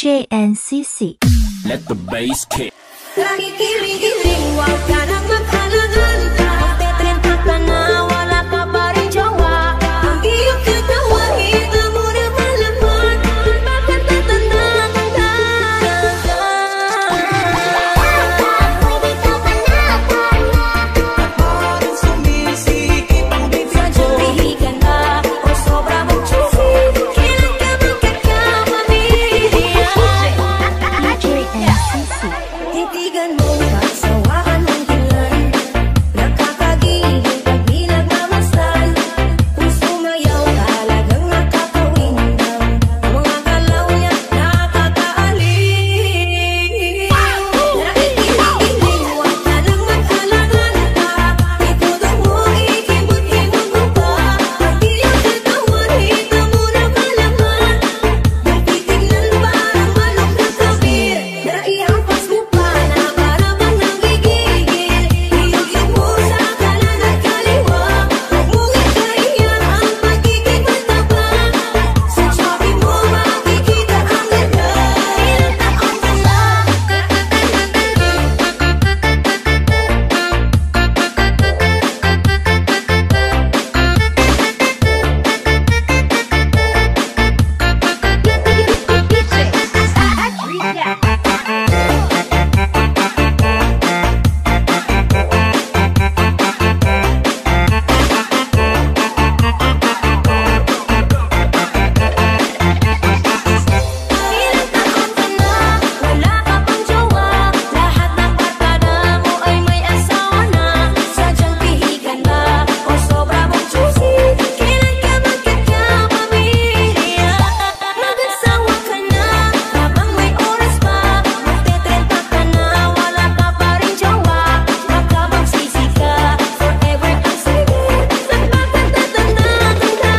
DJ NCC. Let the bass kick. Lagi kiling-kiling, huwag ka nang mag-alagan. Magte-trend ka na, wala ka pa rin jowa. Ang iyong katawan, kita mo na malaman. Bakit tatanda-tanda? Pwede ka pa na. Parang sumisikip ang bibig ko. Sadyang pihigan ka, o sobra mong choosy. Kailan ka magkakapamilya? DJ NCC. Titigan mo, pagsawakan ng kilan. Nakakagigil pag di nagmamasdan. Kung sumayaw, talagang nakakawindang. Mga galaw niya, nakakaaliw. Nakikilig-ilig, huwag ka nang mag-alagan pa. Ikudong mo, ikibot-kibot mo pa. Pag iyong katawan, hita mo na malaman. Yung titignan parang manok na kabir. Naihampas mo pa na para bang nanggigigil. Iyog-yog mo sa kanan at kaliwa. Huwag mong ikahiyan ang pagiging mataba. Sa choppy mo makikita ang ganda. Ilang taon ka na? Ilang taon ka na? Wala ka pang jowa. Lahat ng barkada mo ay may asawa na. Sadyang pihigan ka, o sobra mong choosy. Kailan ka magkakapamilya? Mag-asawa ka na, habang may oras pa. Magte-trend ka na, wala ka pa rin jowa. Magkabagsisi ka, forever ang sigit. Sa pagkatatanda-tanda.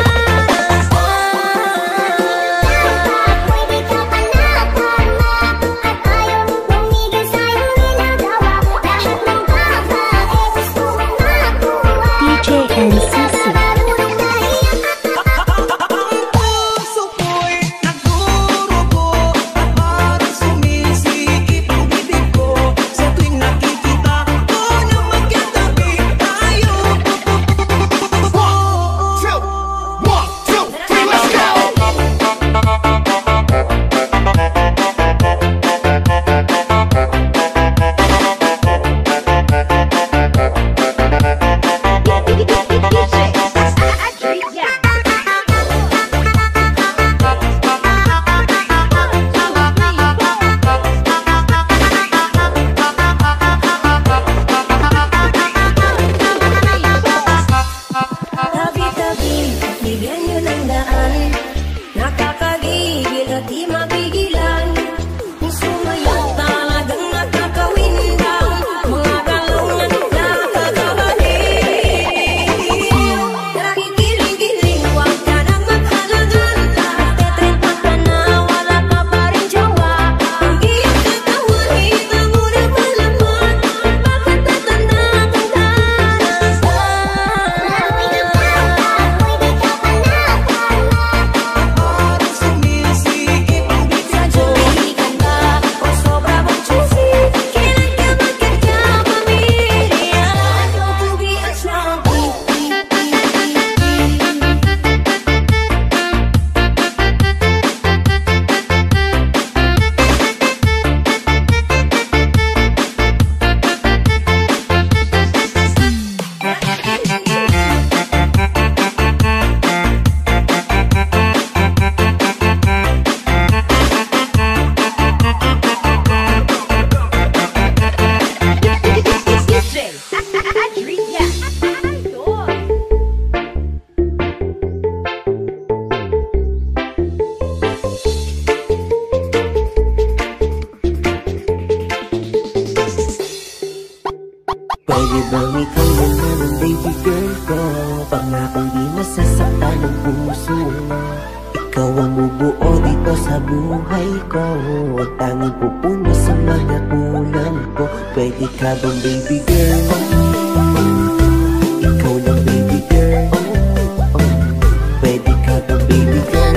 Pwede ka pa na. At ayaw tumigil sa iyong ginagawa. Lahat ng bata ay gusto mong makuha. DJ NCC. Marunong na iyak. Ang puso ko'y nagdurugo at parang sumisikip ang bibig ko. Sa tuwing nakikita ko na magkatabi tayo. 1, 2, 1, 2, 3, let's go! Tabi-tabi, bigyan nyo ng daan. Nakakagigil at di mapigilan. Kung sumayaw, talagang nakakawindang. Mga galaw niya nakakabaliw. Nakikiling-kiling, huwag ka nang mag-alagan pa. Magte-trend ka na, wala ka pa rin jowa. Ang iyong katawan, hita mo na malaman. Bakit tatanda-tanda? Parang sumisikip ang bibig ko. Sadyang pihigan ka, o sobra mong choosy. Kailan ka magkakapamilya? To be a strong Pwede bang ikaw naman ang baby girl ko? Pangakong di masasaktan ang puso mo. Ikaw ang bubuo dito sa buhay ko. Tanging pupuno sa mga kulang ko. Pwede ka bang baby girl? Ikaw lang baby girl. Pwede ka bang baby girl?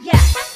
Yeah.